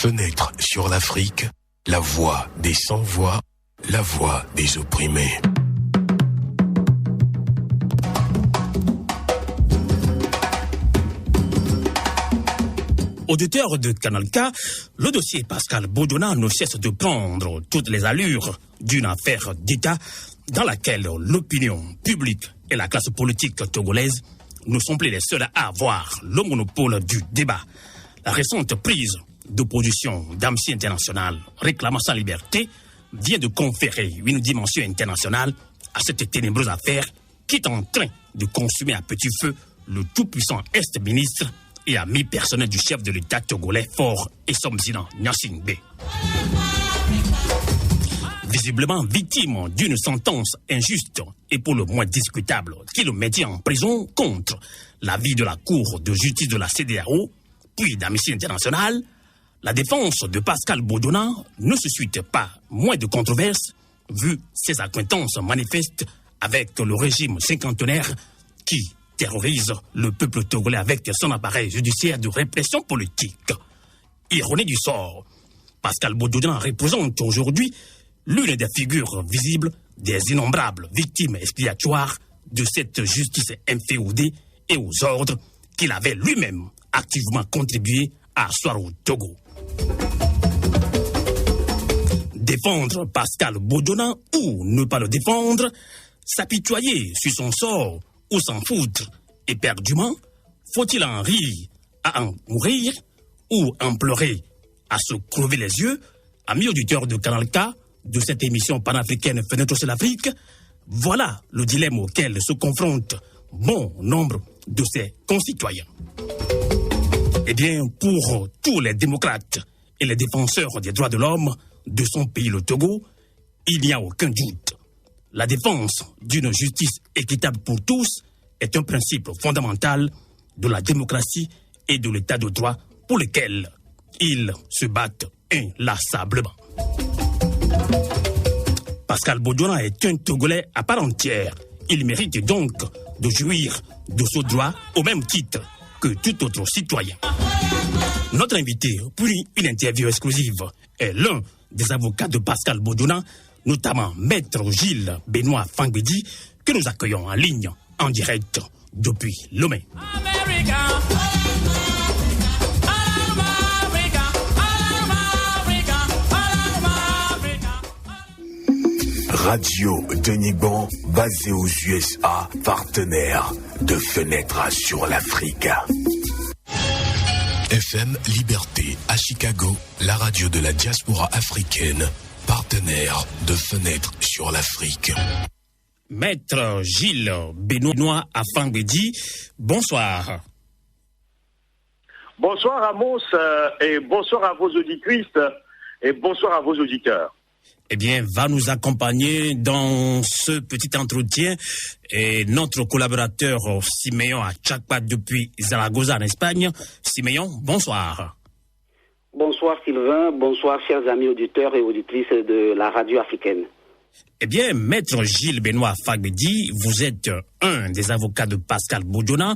Fenêtre sur l'Afrique, la voix des sans-voix, la voix des opprimés. Auditeur de Canal K, le dossier Pascal Bodiona ne cesse de prendre toutes les allures d'une affaire d'État dans laquelle l'opinion publique et la classe politique togolaise ne sont plus les seuls à avoir le monopole du débat. La récente prise d'opposition d'Amnesty International réclamant sa liberté vient de conférer une dimension internationale à cette ténébreuse affaire qui est en train de consumer à petit feu le tout-puissant Est-ministre et ami personnel du chef de l'État togolais Faure Essomzinan Gnassingbé. Visiblement victime d'une sentence injuste et pour le moins discutable qui le mettait en prison contre l'avis de la Cour de justice de la CEDEAO, puis d'Amnesty International, la défense de Pascal Bodiona ne suscite pas moins de controverses vu ses acquaintances manifestes avec le régime cinquantenaire qui terrorise le peuple togolais avec son appareil judiciaire de répression politique. Ironie du sort, Pascal Bodiona représente aujourd'hui l'une des figures visibles des innombrables victimes expiatoires de cette justice inféodée et aux ordres qu'il avait lui-même activement contribué à asseoir au Togo. Défendre Pascal Bodiona ou ne pas le défendre, s'apitoyer sur son sort ou s'en foutre éperdument, faut-il en rire à en mourir ou en pleurer à se crever les yeux? Amis auditeurs de Canal K, de cette émission panafricaine Fenêtre sur l'Afrique, voilà le dilemme auquel se confrontent bon nombre de ses concitoyens. Eh bien, pour tous les démocrates et les défenseurs des droits de l'homme de son pays, le Togo, il n'y a aucun doute. La défense d'une justice équitable pour tous est un principe fondamental de la démocratie et de l'état de droit pour lequel ils se battent inlassablement. Pascal Bodiona est un Togolais à part entière. Il mérite donc de jouir de ce droit au même titre que tout autre citoyen. Notre invité pour une interview exclusive est l'un des avocats de Pascal Bodiona, notamment Maître Gilles Benoît Fangbedi, que nous accueillons en ligne, en direct depuis Lomé. Radio Deniban, basée aux USA, partenaire de Fenêtre sur l'Afrique. FM Liberté à Chicago, la radio de la diaspora africaine, partenaire de Fenêtre sur l'Afrique. Maître Gilles Benoît Fangbedi, bonsoir. Bonsoir Amos et bonsoir à vos auditrices et bonsoir à vos auditeurs. Eh bien, va nous accompagner dans ce petit entretien et notre collaborateur Siméon Achakpa depuis Zaragoza en Espagne. Siméon, bonsoir. Bonsoir Sylvain, bonsoir chers amis auditeurs et auditrices de la radio africaine. Eh bien, Maître Gilles Benoît Fangbedi, vous êtes un des avocats de Pascal Bodiona.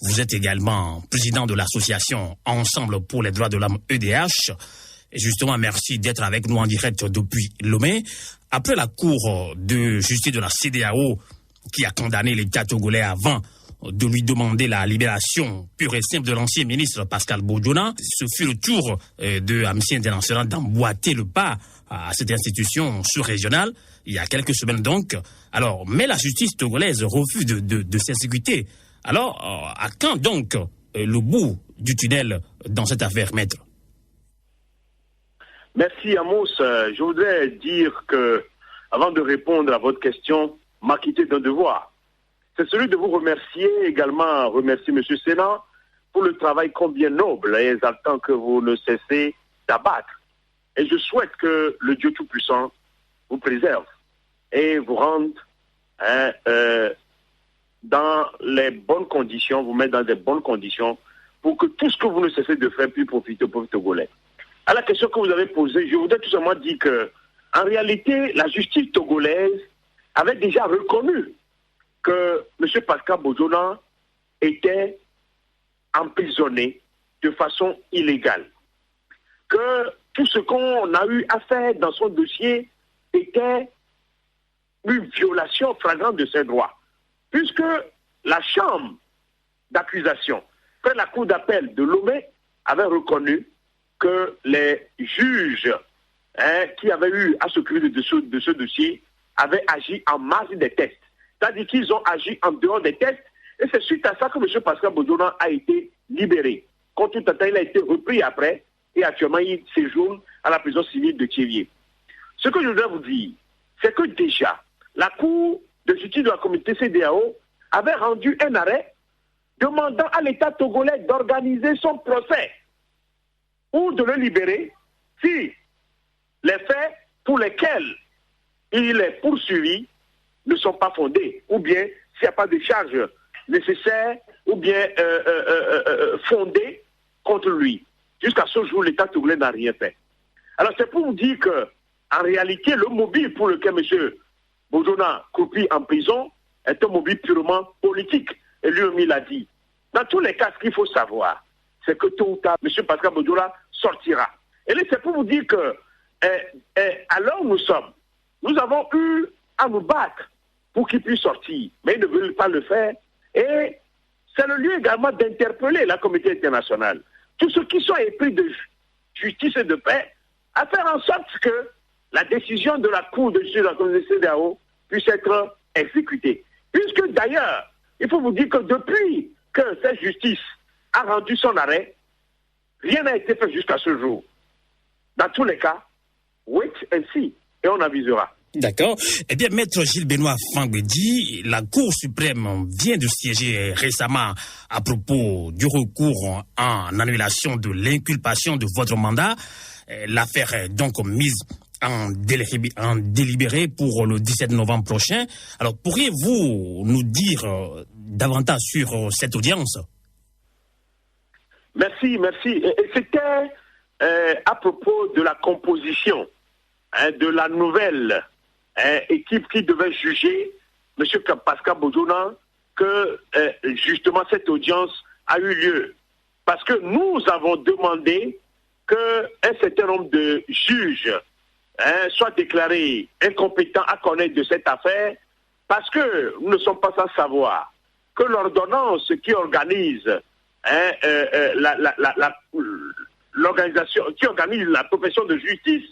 Vous êtes également président de l'association Ensemble pour les droits de l'homme EDH. Et justement, merci d'être avec nous en direct depuis Lomé. Après la Cour de justice de la CEDEAO qui a condamné l'État togolais avant de lui demander la libération pure et simple de l'ancien ministre Pascal Bodiona, ce fut le tour de Amnesty International d'emboîter le pas à cette institution sous-régionale, il y a quelques semaines donc. Alors, mais la justice togolaise refuse de s'exécuter. Alors, à quand donc le bout du tunnel dans cette affaire, maître? Merci Amos. Je voudrais dire que, avant de répondre à votre question, m'acquitter d'un devoir. C'est celui de vous remercier, également remercier M. Sénat pour le travail combien noble et exaltant que vous ne cessez d'abattre. Et je souhaite que le Dieu Tout-Puissant vous préserve et vous rende dans les bonnes conditions, vous mette dans des bonnes conditions pour que tout ce que vous ne cessez de faire puisse profiter au peuple togolais. À la question que vous avez posée, je voudrais tout simplement dire que, en réalité, la justice togolaise avait déjà reconnu que M. Pascal Bodiona était emprisonné de façon illégale. Que que tout ce qu'on a eu à faire dans son dossier était une violation flagrante de ses droits. Puisque la chambre d'accusation, près la cour d'appel de Lomé, avait reconnu que les juges qui avaient eu à s'occuper de ce dossier avaient agi en marge des tests. C'est-à-dire qu'ils ont agi en dehors des tests, et c'est suite à ça que M. Pascal Bojona a été libéré. Contre tout attente, il a été repris après, et actuellement il séjourne à la prison civile de Thiévier. Ce que je voudrais vous dire, c'est que déjà, la Cour de justice de la communauté CEDEAO avait rendu un arrêt demandant à l'État togolais d'organiser son procès ou de le libérer si les faits pour lesquels il est poursuivi ne sont pas fondés, ou bien s'il n'y a pas de charges nécessaires ou bien fondées contre lui. Jusqu'à ce jour, l'État togolais n'a rien fait. Alors c'est pour vous dire que, en réalité, le mobile pour lequel M. Bojona croupit en prison est un mobile purement politique. Et lui-même, il a dit. Dans tous les cas, ce qu'il faut savoir, c'est que tôt ou tard, M. Pascal Bojona sortira. Et là, c'est pour vous dire que, à l'heure où nous sommes, nous avons eu à nous battre pour qu'il puisse sortir. Mais ils ne veulent pas le faire. Et c'est le lieu également d'interpeller la communauté internationale. Tous ceux qui sont épris de justice et de paix, à faire en sorte que la décision de la Cour de justice de la communauté CEDEAO puisse être exécutée. Puisque d'ailleurs, il faut vous dire que depuis que cette justice a rendu son arrêt, rien n'a été fait jusqu'à ce jour. Dans tous les cas, wait and see, et on avisera. D'accord. Eh bien, Maître Gilles-Benoît Fangbedi, la Cour suprême vient de siéger récemment à propos du recours en annulation de l'inculpation de votre mandat. L'affaire est donc mise en délibéré pour le 17 novembre prochain. Alors, pourriez-vous nous dire davantage sur cette audience? Merci. Et c'était à propos de la composition de la nouvelle équipe qui devait juger M. Pascal Bojona que justement cette audience a eu lieu. Parce que nous avons demandé qu'un certain nombre de juges soient déclarés incompétents à connaître de cette affaire, parce que nous ne sommes pas sans savoir que l'ordonnance qui organise l'organisation, qui organise la profession de justice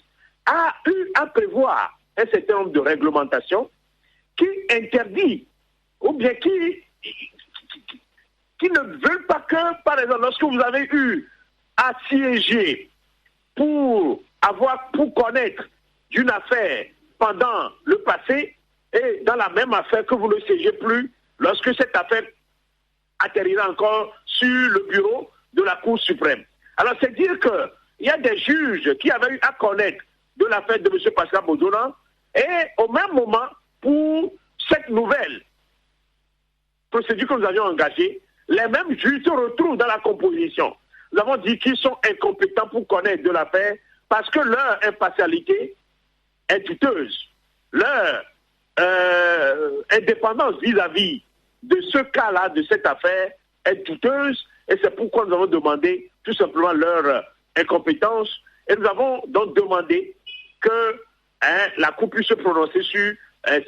a eu à prévoir un certain nombre de réglementations qui interdit ou bien qui ne veulent pas que, par exemple, lorsque vous avez eu à siéger pour connaître d'une affaire pendant le passé et dans la même affaire que vous ne siégez plus lorsque cette affaire atterrira encore sur le bureau de la Cour suprême. Alors c'est dire qu'il y a des juges qui avaient eu à connaître de l'affaire de M. Pascal Bojona et au même moment, pour cette nouvelle procédure que nous avions engagée, les mêmes juges se retrouvent dans la composition. Nous avons dit qu'ils sont incompétents pour connaître de l'affaire parce que leur impartialité est douteuse. Leur indépendance vis-à-vis de ce cas-là, de cette affaire, est douteuse. Et c'est pourquoi nous avons demandé tout simplement leur incompétence. Et nous avons donc demandé que la Cour puisse se prononcer sur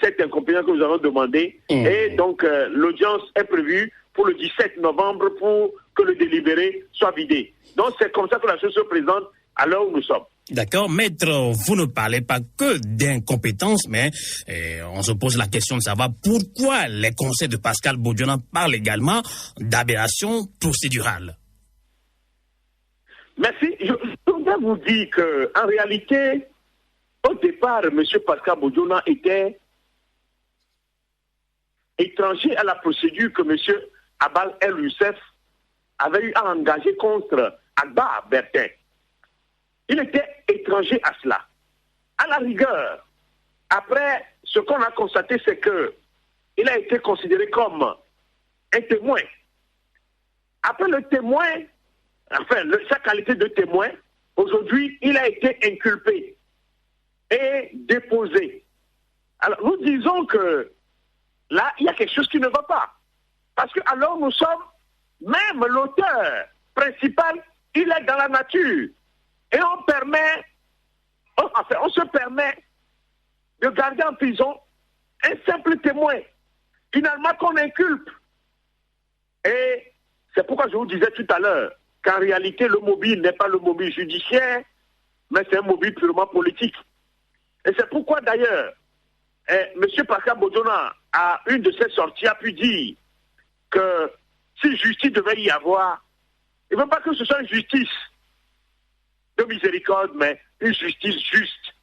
cette incompétence que nous avons demandé. Et donc l'audience est prévue pour le 17 novembre pour que le délibéré soit vidé. Donc c'est comme ça que la chose se présente à l'heure où nous sommes. D'accord, maître, vous ne parlez pas que d'incompétence, mais on se pose la question de savoir pourquoi les conseils de Pascal Bojona parlent également d'aberration procédurale. Merci. Je voudrais vous dire qu'en réalité, au départ, M. Pascal Bojona était étranger à la procédure que M. Abal El Youssef avait eu à engager contre Agba Bertin. Il était étranger à cela. À la rigueur, après, ce qu'on a constaté, c'est qu'il a été considéré comme un témoin. Après le témoin, sa qualité de témoin, aujourd'hui, il a été inculpé et déposé. Alors, nous disons que là, il y a quelque chose qui ne va pas. Parce que alors nous sommes, même l'auteur principal, il est dans la nature. Et on se permet de garder en prison un simple témoin, finalement qu'on inculpe. Et c'est pourquoi je vous disais tout à l'heure qu'en réalité, le mobile n'est pas le mobile judiciaire, mais c'est un mobile purement politique. Et c'est pourquoi d'ailleurs, M. Pascal Bojona, à une de ses sorties, a pu dire que si justice devait y avoir, il ne veut pas que ce soit une justice de miséricorde, mais une justice juste.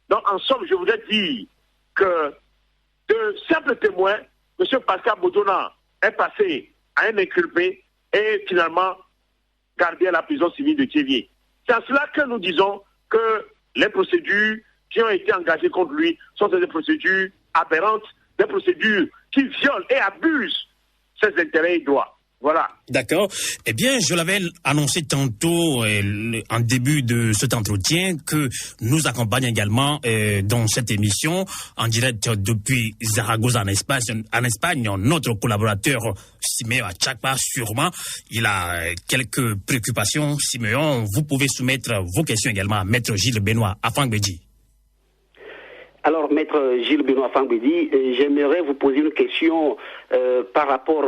Donc, en somme, je voudrais dire que de simples témoins, M. Pascal Bojona est passé à un inculpé et finalement gardé à la prison civile de Thiévié. C'est à cela que nous disons que les procédures qui ont été engagées contre lui sont des procédures aberrantes, des procédures qui violent et abusent ses intérêts et droits. Voilà. D'accord. Eh bien, je l'avais annoncé tantôt en début de cet entretien que nous accompagnons également dans cette émission en direct depuis Zaragoza en Espagne, notre collaborateur Siméon Achakpa, sûrement. Il a quelques préoccupations. Siméon, vous pouvez soumettre vos questions également à Maître Gilles Benoît Afangbedi. Alors, Maître Gilles Benoît Afangbedi, j'aimerais vous poser une question par rapport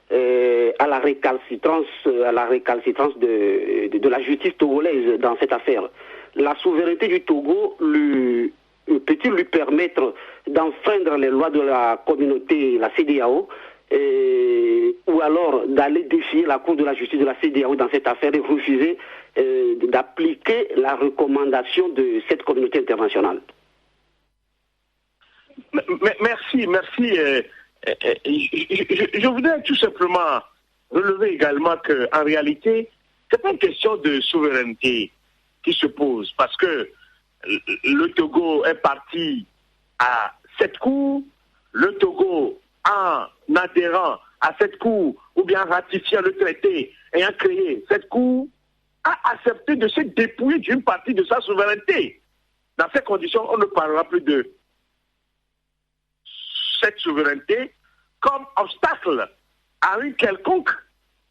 à la récalcitrance de la justice togolaise dans cette affaire. La souveraineté du Togo peut-il lui permettre d'enfreindre les lois de la communauté, la CEDEAO, ou alors d'aller défier la Cour de la justice de la CEDEAO dans cette affaire et refuser d'appliquer la recommandation de cette communauté internationale? Merci. Je voudrais tout simplement relever également qu'en réalité, c'est pas une question de souveraineté qui se pose, parce que le Togo est parti à cette cour, le Togo, en adhérant à cette cour, ou bien ratifiant le traité ayant créé cette cour, a accepté de se dépouiller d'une partie de sa souveraineté. Dans ces conditions, on ne parlera plus de cette souveraineté comme obstacle à une quelconque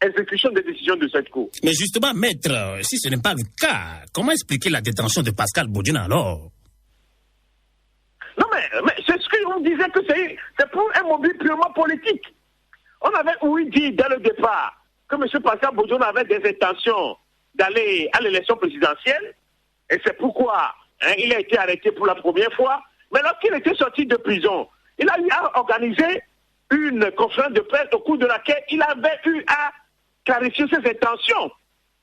exécution des décisions de cette Cour. Mais justement, maître, si ce n'est pas le cas, comment expliquer la détention de Pascal Bojona alors? Non, mais c'est ce qu'on disait que c'est pour un mobile purement politique. On avait dit dès le départ que M. Pascal Bojona avait des intentions d'aller à l'élection présidentielle, et c'est pourquoi il a été arrêté pour la première fois. Mais lorsqu'il était sorti de prison, il a eu à organiser une conférence de presse au cours de laquelle il avait eu à clarifier ses intentions.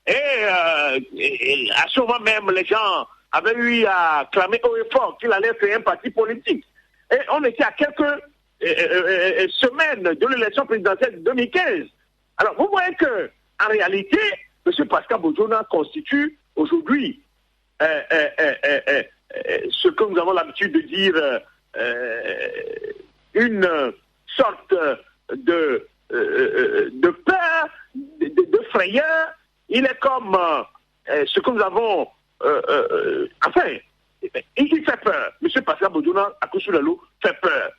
Et à ce moment même, les gens avaient eu à clamer haut et fort qu'il allait créer un parti politique. Et on était à quelques semaines de l'élection présidentielle de 2015. Alors, vous voyez que, en réalité, M. Pascal Bojona constitue aujourd'hui ce que nous avons l'habitude de dire une sorte de peur, de frayeur. Il est comme ce que nous avons... il fait peur. M. Pascal Bojona, à Kousoulalo, fait peur.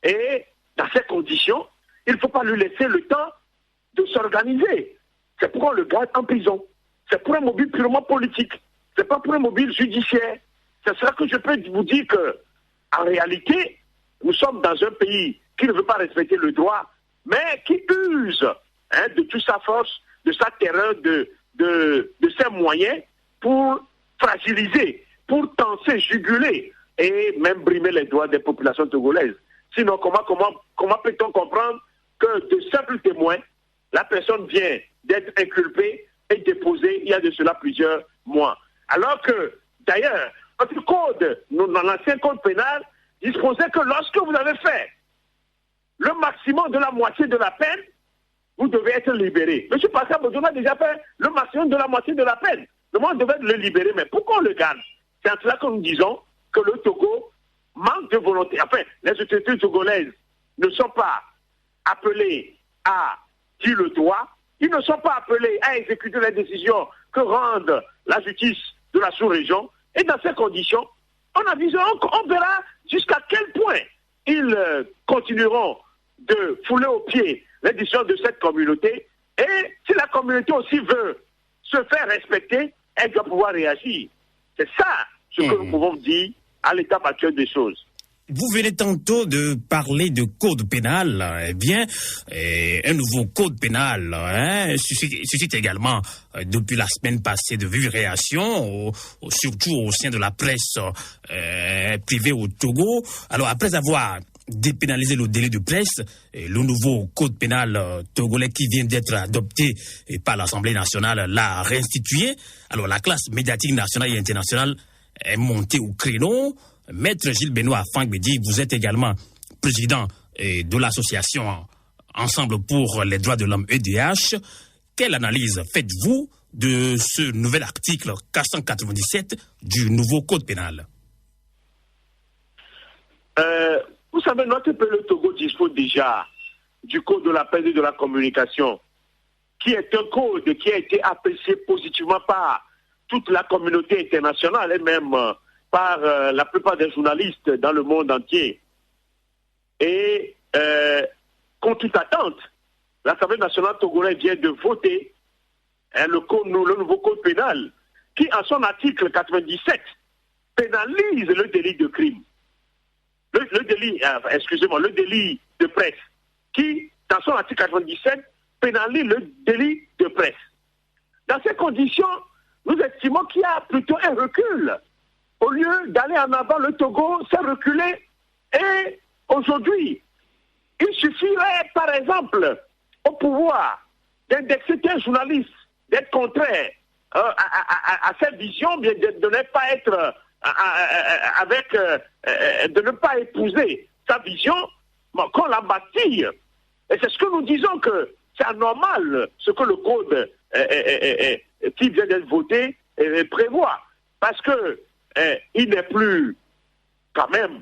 Et dans ces conditions, il ne faut pas lui laisser le temps de s'organiser. C'est pourquoi on le garde en prison. C'est pour un mobile purement politique. C'est pas pour un mobile judiciaire. C'est ça que je peux vous dire que, en réalité, nous sommes dans un pays qui ne veut pas respecter le droit, mais qui use de toute sa force, de sa terreur, de ses moyens pour fragiliser, pour tenter, juguler et même brimer les droits des populations togolaises. Sinon, comment peut-on comprendre que de simples témoins, la personne vient d'être inculpée et déposée il y a de cela plusieurs mois. Alors que, d'ailleurs, notre code, dans l'ancien code pénal, disposait que lorsque vous avez fait le maximum de la moitié de la peine, vous devez être libéré. M. Pascal Bojona a déjà fait le maximum de la moitié de la peine. Le monde devait le libérer, mais pourquoi on le garde? C'est en cela que nous disons que le Togo manque de volonté. Enfin, les autorités togolaises ne sont pas appelées à dire le droit, ils ne sont pas appelés à exécuter les décisions que rendent la justice de la sous-région. Et dans ces conditions, on verra jusqu'à quel point ils continueront de fouler aux pieds les décisions de cette communauté. Et si la communauté aussi veut se faire respecter, elle doit pouvoir réagir. C'est ça ce que nous pouvons dire à l'étape actuelle des choses. Vous venez tantôt de parler de code pénal. Eh bien, un nouveau code pénal suscite également, depuis la semaine passée, de vives réactions, surtout au sein de la presse privée au Togo. Alors, après avoir dépénalisé le délit de presse, le nouveau code pénal togolais qui vient d'être adopté par l'Assemblée nationale l'a réinstitué. Alors, la classe médiatique nationale et internationale est montée au créneau. Maître Gilles Benoît Fangbedi, vous êtes également président de l'association Ensemble pour les droits de l'homme EDH. Quelle analyse faites-vous de ce nouvel article 497 du nouveau code pénal? Vous savez, notre pays, le Togo, dispose déjà du code de la paix et de la communication, qui est un code qui a été apprécié positivement par toute la communauté internationale et même par la plupart des journalistes dans le monde entier. Et contre toute attente, l'Assemblée nationale togolaise vient de voter le nouveau code pénal qui, en son article 97, pénalise le délit de crime. Le délit de presse, qui, dans son article 97, pénalise le délit de presse. Dans ces conditions, nous estimons qu'il y a plutôt un recul. Au lieu d'aller en avant, le Togo s'est reculé. Et aujourd'hui, il suffirait, par exemple, au pouvoir d'indexer un journaliste, d'être contraire à cette vision, de ne pas être de ne pas épouser sa vision, qu'on la bâtit. Et c'est ce que nous disons, que c'est anormal ce que le code qui vient d'être voté prévoit. Parce que il n'est plus, quand même,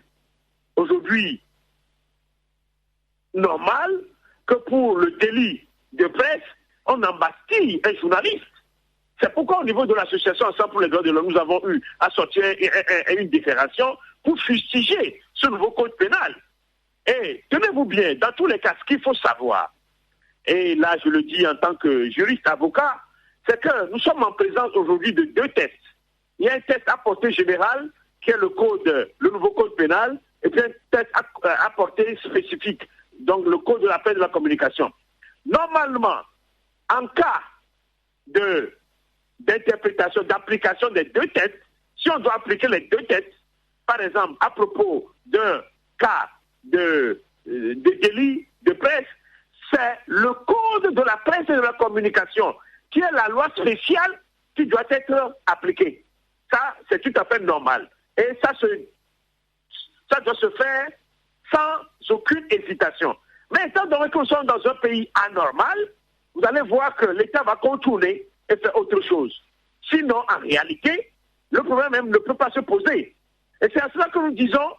aujourd'hui, normal que pour le délit de presse, on embastille un journaliste. C'est pourquoi au niveau de l'association Ensemble pour les droits de l'homme, nous avons eu à sortir une déclaration pour fustiger ce nouveau code pénal. Et tenez-vous bien, dans tous les cas, ce qu'il faut savoir, et là je le dis en tant que juriste avocat, c'est que nous sommes en présence aujourd'hui de deux tests. Il y a un test à portée générale, qui est le nouveau code pénal, et puis un test à portée spécifique, donc le code de la paix et de la communication. Normalement, en cas d'interprétation, d'application des deux tests, si on doit appliquer les deux tests, par exemple, à propos d'un cas de délit de presse, c'est le code de la presse et de la communication, qui est la loi spéciale qui doit être appliquée. Ça, c'est tout à fait normal. Et ça doit se faire sans aucune hésitation. Mais étant donné que nous sommes dans un pays anormal, vous allez voir que l'État va contourner et faire autre chose. Sinon, en réalité, le problème même ne peut pas se poser. Et c'est à cela que nous disons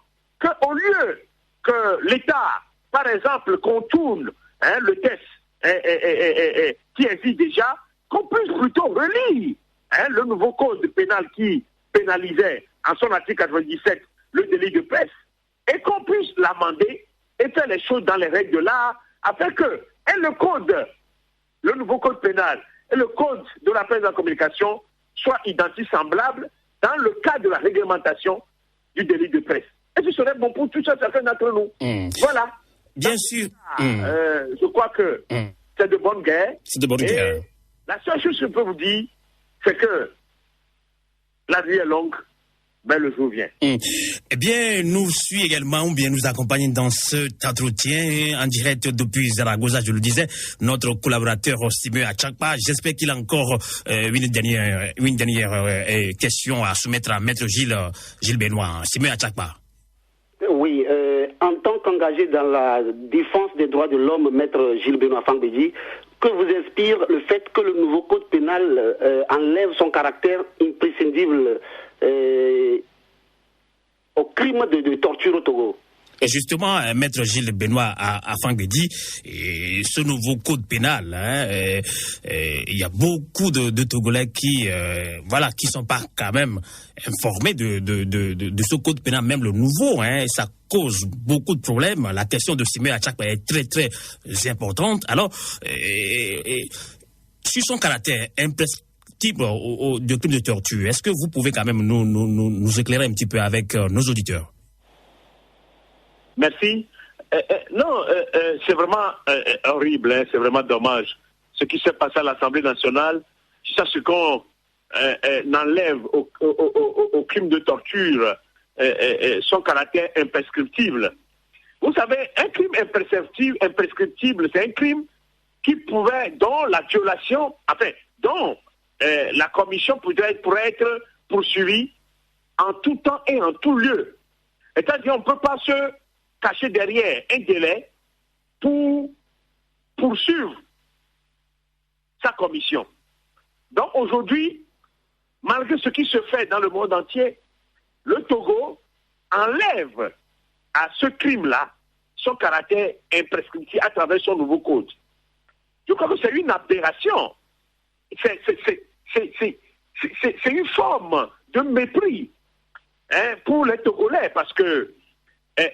qu'au lieu que l'État, par exemple, contourne le test qui existe déjà, qu'on puisse plutôt relire le nouveau code pénal qui pénalisait en son article 97 le délit de presse, et qu'on puisse l'amender et faire les choses dans les règles de l'art, afin que le nouveau code pénal et le code de la paix et de la communication soient identiques, semblables, dans le cas de la réglementation du délit de presse. Et ce serait bon pour tout ça, chacun d'entre nous. Voilà. Bien sûr. Je crois que c'est de bonne guerre. C'est de bonne guerre. La seule chose que je peux vous dire, c'est que la vie est longue, mais le jour vient. Eh bien, nous suit également, ou bien nous accompagne dans cet entretien en direct depuis Zaragoza, je le disais, notre collaborateur Simé Achakpa. J'espère qu'il a encore une dernière question à soumettre à Maître Gilles Benoît. Simé Achakpa. Oui, en tant qu'engagé dans la défense des droits de l'homme, Maître Gilles Benoît Fangbedi, que vous inspire le fait que le nouveau code pénal enlève son caractère imprescindible au crime de torture au Togo? Et justement, Maître Gilles Benoît à Fangbedi, ce nouveau code pénal, il y a beaucoup de Togolais qui sont pas quand même informés de ce code pénal, même le nouveau, ça cause beaucoup de problèmes. La question de Simé Achakpa est très très importante. Alors, sur son caractère type de crime de torture. Est-ce que vous pouvez quand même nous éclairer un petit peu avec nos auditeurs? Merci. Non, c'est vraiment horrible, hein, c'est vraiment dommage. Ce qui s'est passé à l'Assemblée nationale, c'est ce qu'on enlève au crime de torture son caractère imprescriptible. Vous savez, un crime imprescriptible, c'est un crime dont la violation, dont la commission pourrait être poursuivie en tout temps et en tout lieu. C'est-à-dire, on ne peut pas se cacher derrière un délai pour poursuivre sa commission. Donc aujourd'hui, malgré ce qui se fait dans le monde entier, le Togo enlève à ce crime-là son caractère imprescriptible à travers son nouveau code. Je crois que c'est une aberration. C'est une forme de mépris, hein, pour les Togolais, parce que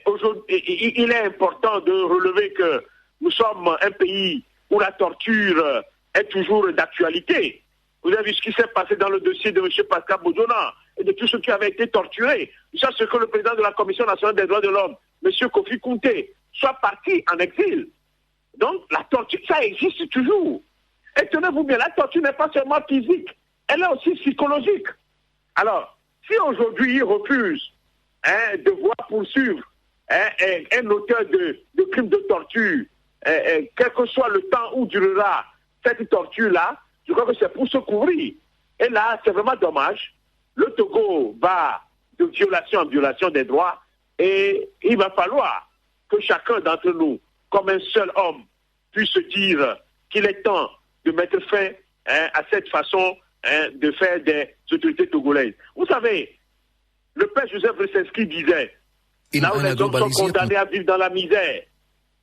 aujourd'hui, il est important de relever que nous sommes un pays où la torture est toujours d'actualité. Vous avez vu ce qui s'est passé dans le dossier de M. Pascal Bodjona et de tous ceux qui avaient été torturés. Ça, c'est que le président de la Commission nationale des droits de l'homme, M. Kofi Kounté, soit parti en exil. Donc, la torture, ça existe toujours. Et tenez-vous bien, la torture n'est pas seulement physique, elle est aussi psychologique. Alors, si aujourd'hui il refuse de voir poursuivre un auteur de crimes de torture, quel que soit le temps où durera cette torture-là, je crois que c'est pour se couvrir. Et là, c'est vraiment dommage. Le Togo va de violation en violation des droits et il va falloir que chacun d'entre nous, comme un seul homme, puisse se dire qu'il est temps de mettre fin à cette façon de faire des autorités togolaises. Vous savez, le père Joseph Brzezinski disait, là où les hommes sont condamnés à vivre dans la misère,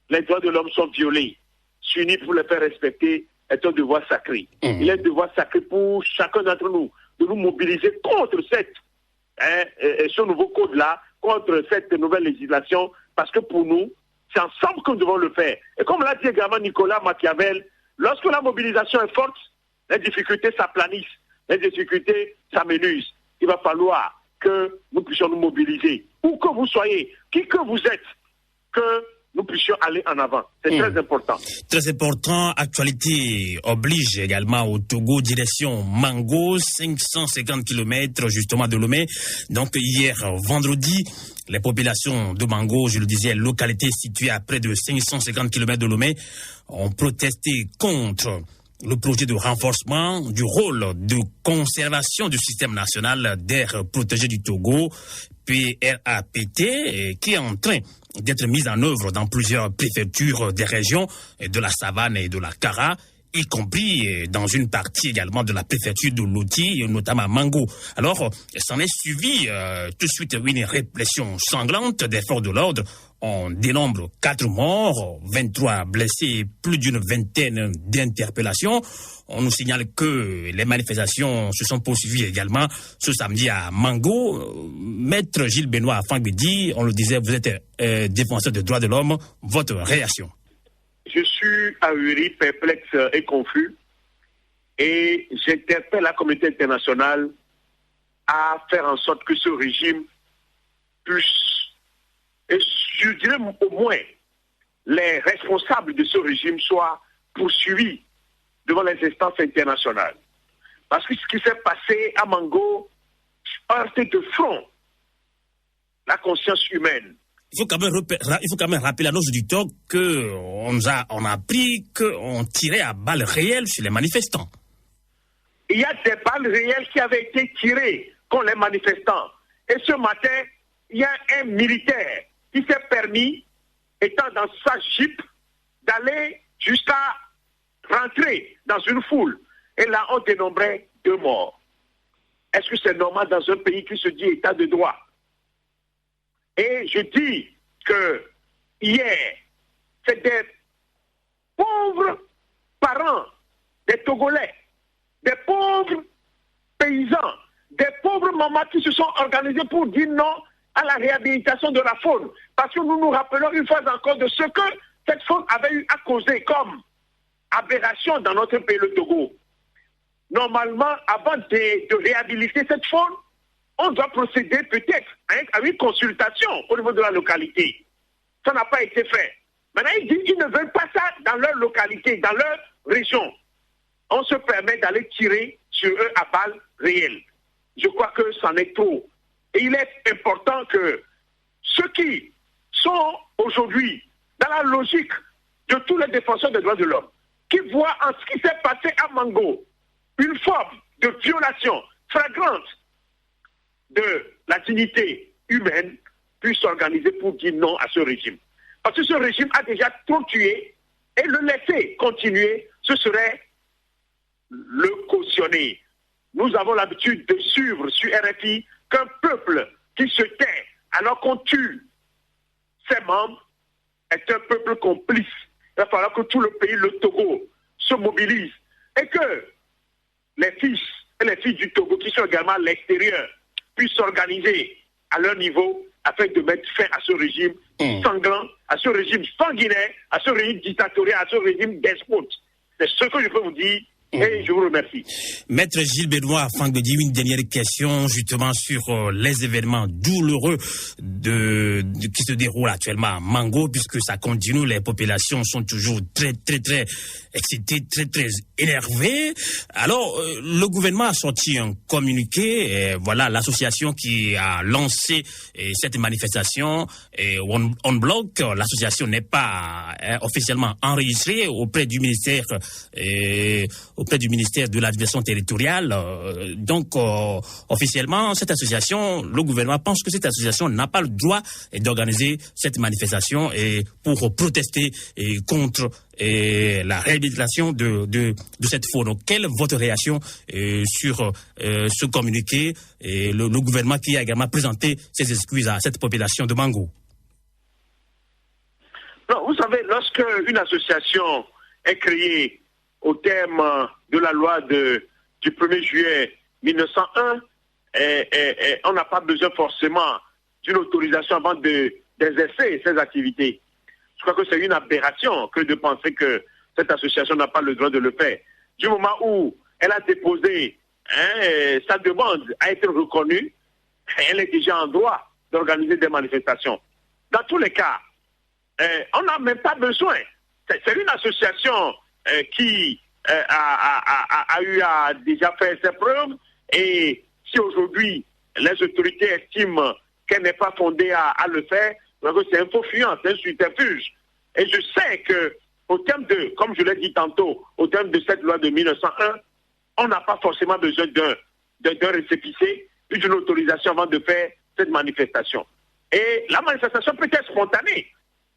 les droits de l'homme sont violés. S'unir pour les faire respecter est un devoir sacré. Il est un devoir sacré pour chacun d'entre nous de nous mobiliser contre ce nouveau code-là, contre cette nouvelle législation, parce que pour nous, c'est ensemble que nous devons le faire. Et comme l'a dit également Nicolas Machiavel, lorsque la mobilisation est forte, les difficultés s'aplanissent, les difficultés s'amenuisent. Il va falloir que nous puissions nous mobiliser. Où que vous soyez, qui que vous êtes, que nous puissions aller en avant. C'est très important. Très important. Actualité oblige également au Togo, direction Mango, 550 km justement de Lomé. Donc hier, vendredi, les populations de Mango, je le disais, localité située à près de 550 km de Lomé, ont protesté contre le projet de renforcement du rôle de conservation du système national d'air protégé du Togo, PRAPT, qui est en train d'être mise en œuvre dans plusieurs préfectures des régions de la Savane et de la Kara, y compris dans une partie également de la préfecture de Loti, notamment Mango. Alors, s'en est suivi tout de suite une répression sanglante des forces de l'ordre. On dénombre 4 morts, 23 blessés, plus d'une vingtaine d'interpellations. On nous signale que les manifestations se sont poursuivies également ce samedi à Mango. Maître Gilles Benoît Fangbedi, on le disait, vous êtes défenseur des droits de l'homme. Votre réaction? Je suis ahuri, perplexe et confus. Et j'interpelle la communauté internationale à faire en sorte que ce régime puisse, et je dirais au moins, les responsables de ce régime soient poursuivis devant les instances internationales. Parce que ce qui s'est passé à Mango heurte de front la conscience humaine. Il faut quand même rappeler à nos auditeurs qu'on a appris qu'on tirait à balles réelles sur les manifestants. Il y a des balles réelles qui avaient été tirées contre les manifestants. Et ce matin, il y a un militaire qui s'est permis, étant dans sa jeep, d'aller jusqu'à rentrer dans une foule. Et là, on dénombrait 2 morts. Est-ce que c'est normal dans un pays qui se dit état de droit? Et je dis que hier, c'est des pauvres parents des Togolais, des pauvres paysans, des pauvres mamans qui se sont organisés pour dire non à la réhabilitation de la faune. Parce que nous nous rappelons une fois encore de ce que cette faune avait eu à causer comme aberration dans notre pays, le Togo. normalement, avant de réhabiliter cette faune, on doit procéder peut-être à une consultation au niveau de la localité. Ça n'a pas été fait. Maintenant, ils disent qu'ils ne veulent pas ça dans leur localité, dans leur région. On se permet d'aller tirer sur eux à balles réelles. Je crois que c'en est trop. Et il est important que ceux qui sont aujourd'hui dans la logique de tous les défenseurs des droits de l'homme, qui voient en ce qui s'est passé à Mango une forme de violation flagrante de la dignité humaine, puissent s'organiser pour dire non à ce régime. Parce que ce régime a déjà trop tué et le laisser continuer, ce serait le cautionner. Nous avons l'habitude de suivre sur RFI qu'un peuple qui se tait alors qu'on tue ses membres est un peuple complice. Il va falloir que tout le pays, le Togo, se mobilise et que les fils et les filles du Togo qui sont également à l'extérieur puissent s'organiser à leur niveau afin de mettre fin à ce régime sanglant, à ce régime sanguinaire, à ce régime dictatorial, à ce régime despote. C'est ce que je peux vous dire. Et je vous remercie. Maître Gilles Benoît, afin de dire une dernière question justement sur les événements douloureux qui se déroulent actuellement à Mango, puisque ça continue, les populations sont toujours très excitées, très énervées. Alors, le gouvernement a sorti un communiqué, voilà, l'association qui a lancé cette manifestation, On Bloc, l'association n'est pas officiellement enregistrée auprès du ministère de l'aviation territoriale. Donc, officiellement, cette association, le gouvernement pense que cette association n'a pas le droit d'organiser cette manifestation et pour protester contre la réhabilitation de cette faune. Quelle est votre réaction sur ce communiqué et le gouvernement qui a également présenté ses excuses à cette population de Mango? Non, vous savez, lorsque une association est créée au terme de la loi du 1er juillet 1901, on n'a pas besoin forcément d'une autorisation avant d'exercer ces activités. Je crois que c'est une aberration que de penser que cette association n'a pas le droit de le faire. Du moment où elle a déposé sa demande à être reconnue, elle est déjà en droit d'organiser des manifestations. Dans tous les cas, on n'a même pas besoin. C'est une association qui a déjà fait ses preuves, et si aujourd'hui les autorités estiment qu'elle n'est pas fondée à le faire, c'est un faux fuyant, c'est un subterfuge. Et je sais que au terme de, comme je l'ai dit tantôt, au terme de cette loi de 1901, on n'a pas forcément besoin d'un récépissé, d'une autorisation avant de faire cette manifestation. Et la manifestation peut être spontanée,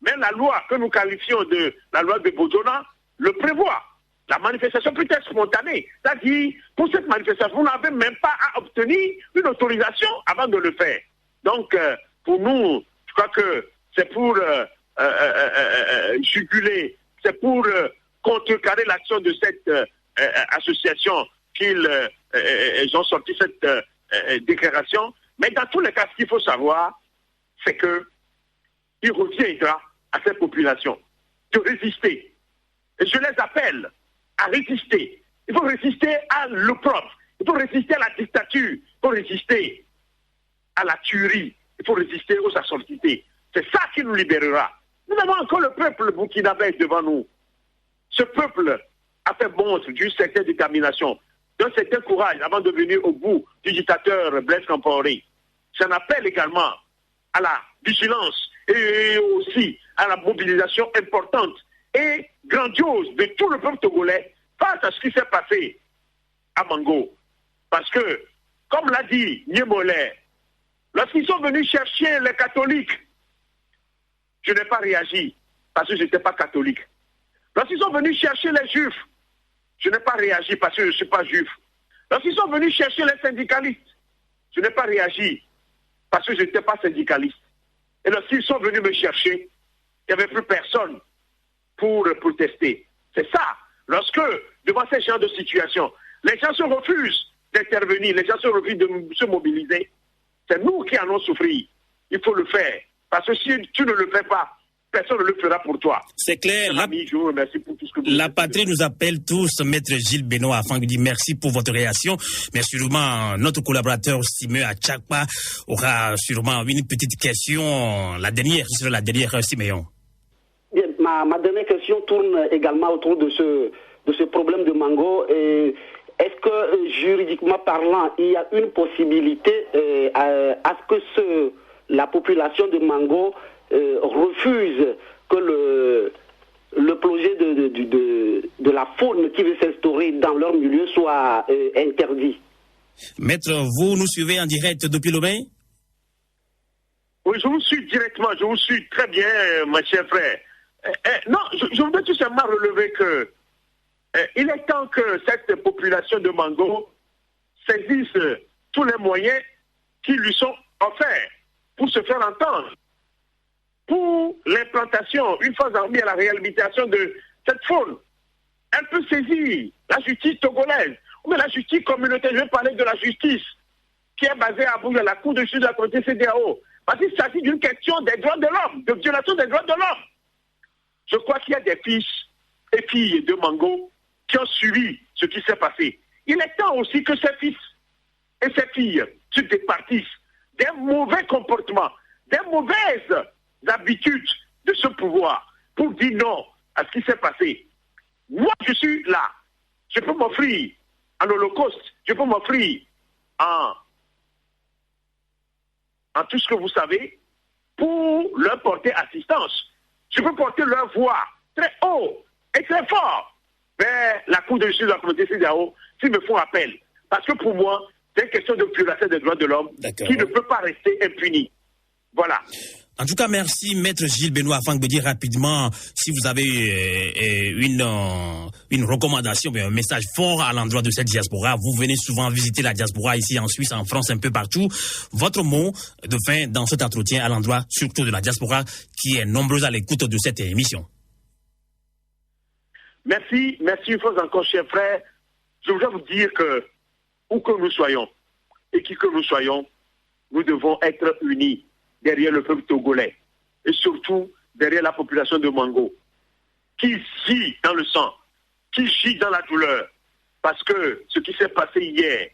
mais la loi que nous qualifions de la loi de Bodona le prévoit. La manifestation peut être spontanée. C'est-à-dire, pour cette manifestation, vous n'avez même pas à obtenir une autorisation avant de le faire. Donc, pour nous, je crois que c'est pour juguler, c'est pour contrecarrer l'action de cette association qu'ils ont sorti cette déclaration. Mais dans tous les cas, ce qu'il faut savoir, c'est qu'il reviendra à cette population de résister. Et je les appelle à résister. Il faut résister à l'opprobre. Il faut résister à la dictature. Il faut résister à la tuerie. Il faut résister aux atrocités. C'est ça qui nous libérera. Nous avons encore le peuple burkinabé devant nous. Ce peuple a fait montre d'une certaine détermination, d'un certain courage avant de venir au bout du dictateur Blaise Compaoré. J'en appelle également à la vigilance et aussi à la mobilisation importante et grandiose de tout le peuple togolais face à ce qui s'est passé à Mango. Parce que, comme l'a dit Niemolé, lorsqu'ils sont venus chercher les catholiques, je n'ai pas réagi parce que je n'étais pas catholique. Lorsqu'ils sont venus chercher les juifs, je n'ai pas réagi parce que je ne suis pas juif. Lorsqu'ils sont venus chercher les syndicalistes, je n'ai pas réagi parce que je n'étais pas syndicaliste. Et lorsqu'ils sont venus me chercher, il n'y avait plus personne pour protester. C'est ça. Lorsque, devant ces genres de situations, les gens se refusent d'intervenir, les gens se refusent de se mobiliser, c'est nous qui allons souffrir. Il faut le faire. Parce que si tu ne le fais pas, personne ne le fera pour toi. C'est clair. Je vous remercie pour tout ce que vous La patrie nous appelle tous, Maître Gilles Benoît, afin de dire merci pour votre réaction. Mais sûrement, notre collaborateur Simeon Achakpa aura sûrement une petite question, la dernière, qui sera la dernière, Simeon. Bien, ma dernière question tourne également autour de ce problème de mango. Est-ce que, juridiquement parlant, il y a une possibilité à ce que la population de mango refuse que le projet de la faune qui veut s'instaurer dans leur milieu soit interdit? Maître, vous nous suivez en direct depuis Lomé? Oui, je vous suis directement, je vous suis très bien, mon cher frère. Non, je voudrais tout simplement relever que il est temps que cette population de mango saisisse tous les moyens qui lui sont offerts pour se faire entendre, pour l'implantation, une fois en mis à la réhabilitation de cette faune. Elle peut saisir la justice togolaise, ou bien la justice communautaire. Je vais parler de la justice qui est basée à Abuja, la Cour de justice de la communauté CEDEAO. Parce qu'il s'agit d'une question des droits de l'homme, de violation des droits de l'homme. Je crois qu'il y a des fils et filles de Mango qui ont suivi ce qui s'est passé. Il est temps aussi que ces fils et ces filles se départissent des mauvais comportements, des mauvaises habitudes de ce pouvoir pour dire non à ce qui s'est passé. Moi, je suis là. Je peux m'offrir en holocauste, je peux m'offrir en tout ce que vous savez pour leur porter assistance. Je peux porter leur voix très haut et très fort vers la Cour de justice de la communauté CEDEAO s'ils me font appel. Parce que pour moi, c'est une question de violation des droits de l'homme qui ne peut pas rester impunie. Voilà. En tout cas, merci, Maître Gilles Benoît, afin de me dire rapidement si vous avez une recommandation, un message fort à l'endroit de cette diaspora. Vous venez souvent visiter la diaspora ici en Suisse, en France, un peu partout. Votre mot de fin dans cet entretien à l'endroit surtout de la diaspora qui est nombreuse à l'écoute de cette émission. Merci une fois encore, chers frères. Je voudrais vous dire que, où que nous soyons, et qui que nous soyons, nous devons être unis derrière le peuple togolais, et surtout derrière la population de Mango, qui gît dans le sang, qui gît dans la douleur, parce que ce qui s'est passé hier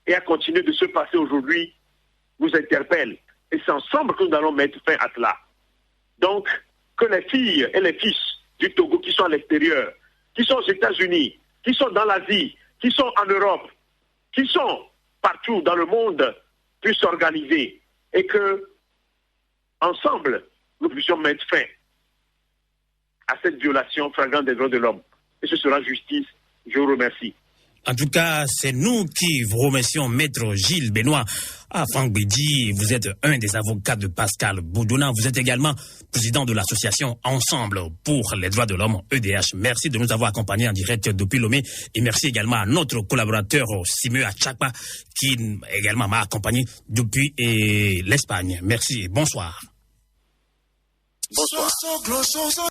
et a continué de se passer aujourd'hui nous interpelle. Et c'est ensemble que nous allons mettre fin à cela. Donc, que les filles et les fils du Togo qui sont à l'extérieur, qui sont aux États-Unis, qui sont dans l'Asie, qui sont en Europe, qui sont partout dans le monde, puissent s'organiser et que, ensemble, nous puissions mettre fin à cette violation flagrante des droits de l'homme. Et ce sera justice. Je vous remercie. En tout cas, c'est nous qui vous remercions, Maître Gilles Benoît. Franck Bédi, vous êtes un des avocats de Pascal Boudona. Vous êtes également président de l'association Ensemble pour les droits de l'homme, EDH. Merci de nous avoir accompagnés en direct depuis Lomé. Et merci également à notre collaborateur Simeon Achakpa qui également m'a accompagné depuis l'Espagne. Merci et bonsoir. Bonsoir.